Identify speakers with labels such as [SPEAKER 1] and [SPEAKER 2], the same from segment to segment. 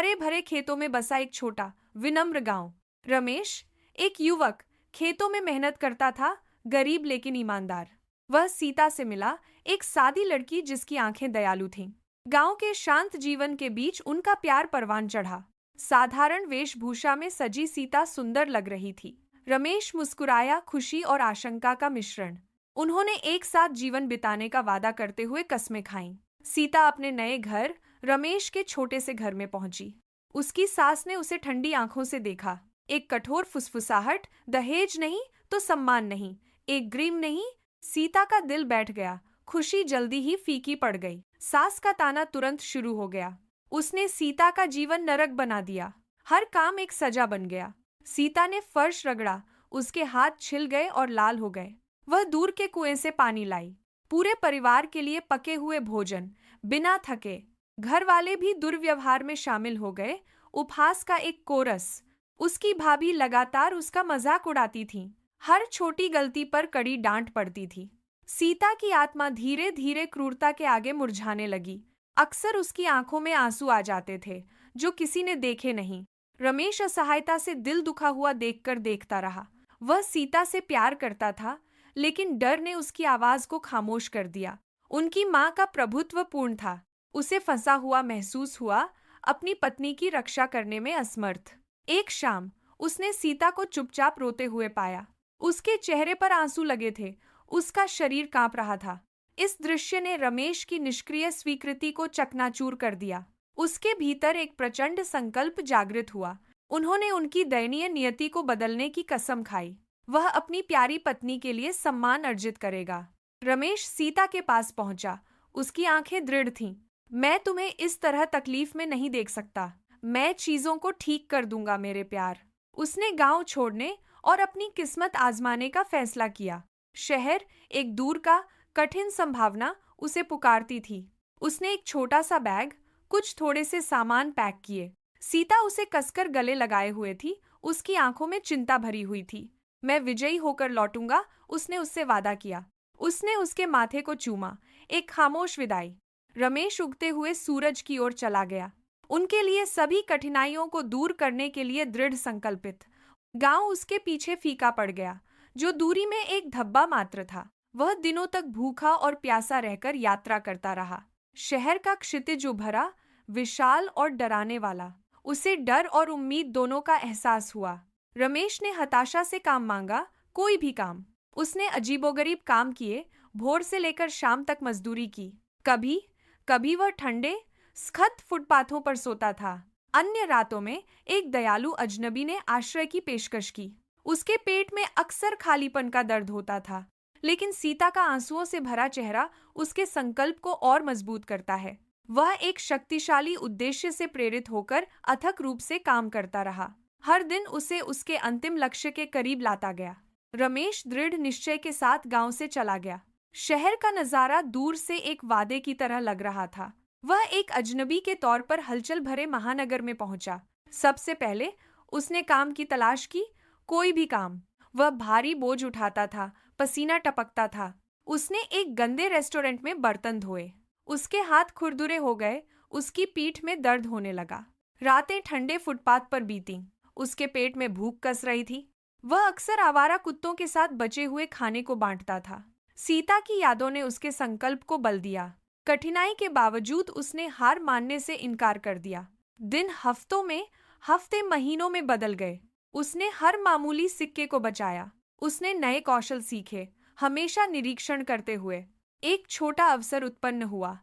[SPEAKER 1] हरे भरे खेतों में बसा एक छोटा विनम्र गांव। रमेश, एक युवक, खेतों में मेहनत करता था, गरीब लेकिन ईमानदार। वह सीता से मिला, एक सादी लड़की जिसकी आंखें दयालु थीं। गांव के शांत जीवन के बीच उनका प्यार परवान चढ़ा। साधारण वेशभूषा में सजी सीता सुंदर लग रही थी। रमेश मुस्कुराया, खुशी और आशंका का मिश्रण। उन्होंने एक साथ जीवन बिताने का वादा करते हुए कस्में खाईं। सीता अपने नए घर, रमेश के छोटे से घर में पहुंची। उसकी सास ने उसे ठंडी आंखों से देखा। एक कठोर फुसफुसाहट, दहेज नहीं तो सम्मान नहीं, एक ग्रीम नहीं। सीता का दिल बैठ गया। खुशी जल्दी ही फीकी पड़ गई। सास का ताना तुरंत शुरू हो गया। उसने सीता का जीवन नरक बना दिया। हर काम एक सजा बन गया। सीता ने फर्श रगड़ा, उसके हाथ छिल गए और लाल हो गए। वह दूर के कुएं से पानी लाई, पूरे परिवार के लिए पके हुए भोजन, बिना थके। घर वाले भी दुर्व्यवहार में शामिल हो गए। उपहास का एक कोरस। उसकी भाभी लगातार उसका मजाक उड़ाती थीं। हर छोटी गलती पर कड़ी डांट पड़ती थी। सीता की आत्मा धीरे धीरे क्रूरता के आगे मुरझाने लगी। अक्सर उसकी आंखों में आंसू आ जाते थे, जो किसी ने देखे नहीं। रमेश असहायता से दिल दुखा हुआ देखकर देखता रहा। वह सीता से प्यार करता था, लेकिन डर ने उसकी आवाज को खामोश कर दिया। उनकी माँ का प्रभुत्व पूर्ण था। उसे फंसा हुआ महसूस हुआ, अपनी पत्नी की रक्षा करने में असमर्थ। एक शाम उसने सीता को चुपचाप रोते हुए पाया। उसके चेहरे पर आंसू लगे थे, उसका शरीर कांप रहा था। इस दृश्य ने रमेश की निष्क्रिय स्वीकृति को चकनाचूर कर दिया। उसके भीतर एक प्रचंड संकल्प जागृत हुआ। उन्होंने उनकी दयनीय नियति को बदलने की कसम खाई। वह अपनी प्यारी पत्नी के लिए सम्मान अर्जित करेगा। रमेश सीता के पास पहुंचा। उसकी आंखें दृढ़ थीं। मैं तुम्हें इस तरह तकलीफ में नहीं देख सकता। मैं चीजों को ठीक कर दूंगा मेरे प्यार। उसने गांव छोड़ने और अपनी किस्मत आजमाने का फैसला किया। शहर, एक दूर का कठिन संभावना, उसे पुकारती थी। उसने एक छोटा सा बैग, कुछ थोड़े से सामान पैक किए। सीता उसे कसकर गले लगाए हुए थी। उसकी आंखों में चिंता भरी हुई थी। मैं विजयी होकर लौटूंगा, उसने उससे वादा किया। उसने उसके माथे को चूमा, एक खामोश विदाई। रमेश उगते हुए सूरज की ओर चला गया, उनके लिए सभी कठिनाइयों को दूर करने के लिए दृढ़ संकल्पित। गांव उसके पीछे फीका पड़ गया, जो दूरी में एक धब्बा मात्र था। वह दिनों तक भूखा और प्यासा रहकर यात्रा करता रहा। शहर का क्षितिज उभरा, विशाल और डराने वाला। उसे डर और उम्मीद दोनों का एहसास हुआ। रमेश ने हताशा से काम मांगा, कोई भी काम। उसने अजीबोगरीब काम किए, भोर से लेकर शाम तक मजदूरी की। कभी कभी वह ठंडे सख्त फुटपाथों पर सोता था। अन्य रातों में एक दयालु अजनबी ने आश्रय की पेशकश की। उसके पेट में अक्सर खालीपन का दर्द होता था, लेकिन सीता का आंसुओं से भरा चेहरा उसके संकल्प को और मजबूत करता है। वह एक शक्तिशाली उद्देश्य से प्रेरित होकर अथक रूप से काम करता रहा। हर दिन उसे उसके अंतिम लक्ष्य के करीब लाता गया। रमेश दृढ़ निश्चय के साथ गांव से चला गया। शहर का नजारा दूर से एक वादे की तरह लग रहा था। वह एक अजनबी के तौर पर हलचल भरे महानगर में पहुंचा। सबसे पहले उसने काम की तलाश की, कोई भी काम। वह भारी बोझ उठाता था, पसीना टपकता था। उसने एक गंदे रेस्टोरेंट में बर्तन धोए। उसके हाथ खुरदुरे हो गए, उसकी पीठ में दर्द होने लगा। रातें ठंडे फुटपाथ पर बीतीं। उसके पेट में भूख कस रही थी। वह अक्सर आवारा कुत्तों के साथ बचे हुए खाने को बांटता था। सीता की यादों ने उसके संकल्प को बल दिया। कठिनाई के बावजूद उसने हार मानने से इनकार कर दिया। दिन हफ्तों में, हफ्ते महीनों में बदल गए। उसने हर मामूली सिक्के को बचाया। उसने नए कौशल सीखे, हमेशा निरीक्षण करते हुए। एक छोटा अवसर उत्पन्न हुआ,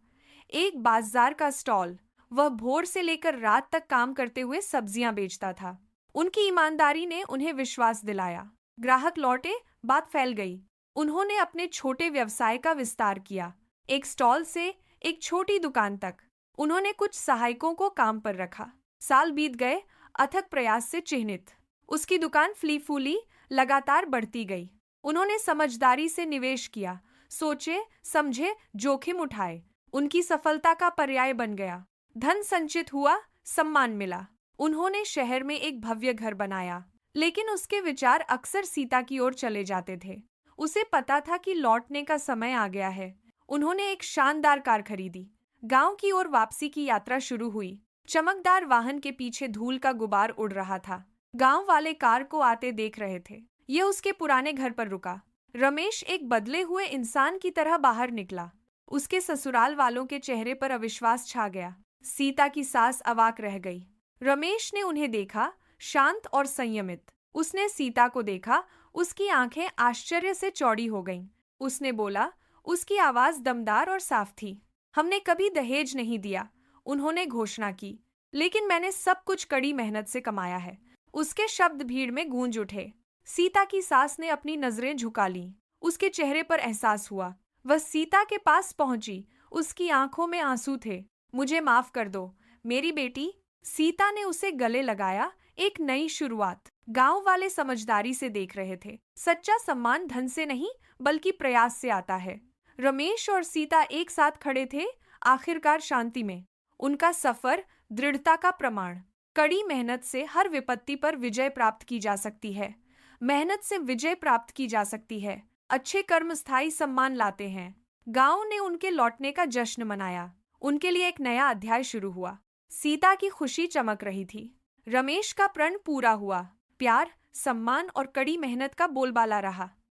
[SPEAKER 1] एक बाजार का स्टॉल। वह भोर से लेकर रात तक काम करते हुए सब्जियां बेचता था। उनकी ईमानदारी ने उन्हें विश्वास दिलाया। ग्राहक लौटे, बात फैल गई। उन्होंने अपने छोटे व्यवसाय का विस्तार किया, एक स्टॉल से एक छोटी दुकान तक। उन्होंने कुछ सहायकों को काम पर रखा। साल बीत गए, अथक प्रयास से चिह्नित। उसकी दुकान फली फूली, लगातार बढ़ती गई। उन्होंने समझदारी से निवेश किया, सोचे समझे, जोखिम उठाए। उनकी सफलता का पर्याय बन गया। धन संचित हुआ, सम्मान मिला। उन्होंने शहर में एक भव्य घर बनाया, लेकिन उसके विचार अक्सर सीता की ओर चले जाते थे। उसे पता था कि लौटने का समय आ गया है। उन्होंने एक शानदार कार खरीदी। गांव की ओर वापसी की यात्रा शुरू हुई। चमकदार वाहन के पीछे धूल का गुबार उड़ रहा था। गांव वाले कार को आते देख रहे थे। यह उसके पुराने घर पर रुका। रमेश एक बदले हुए इंसान की तरह बाहर निकला। उसके ससुराल वालों के चेहरे पर अविश्वास छा गया। सीता की सास अवाक रह गई। रमेश ने उन्हें देखा, शांत और संयमित। उसने सीता को देखा, उसकी आंखें आश्चर्य से चौड़ी हो गईं। उसने बोला, उसकी आवाज दमदार और साफ थी। हमने कभी दहेज नहीं दिया, उन्होंने घोषणा की, लेकिन मैंने सब कुछ कड़ी मेहनत से कमाया है। उसके शब्द भीड़ में गूंज उठे। सीता की सास ने अपनी नजरें झुका लीं। उसके चेहरे पर एहसास हुआ। वह सीता के पास पहुंची। उसकी आंखों में आंसू थे। मुझे माफ कर दो, मेरी बेटी। सीता ने उसे गले लगाया। एक नई शुरुआत। गांव वाले समझदारी से देख रहे थे। सच्चा सम्मान धन से नहीं, बल्कि प्रयास से आता है। रमेश और सीता एक साथ खड़े थे, आखिरकार शांति में। उनका सफर दृढ़ता का प्रमाण। कड़ी मेहनत से हर विपत्ति पर विजय प्राप्त की जा सकती है। मेहनत से विजय प्राप्त की जा सकती है। अच्छे कर्म स्थायी सम्मान लाते हैं। गांव ने उनके लौटने का जश्न मनाया। उनके लिए एक नया अध्याय शुरू हुआ। सीता की खुशी चमक रही थी। रमेश का प्रण पूरा हुआ। प्यार, सम्मान और कड़ी मेहनत का बोलबाला रहा।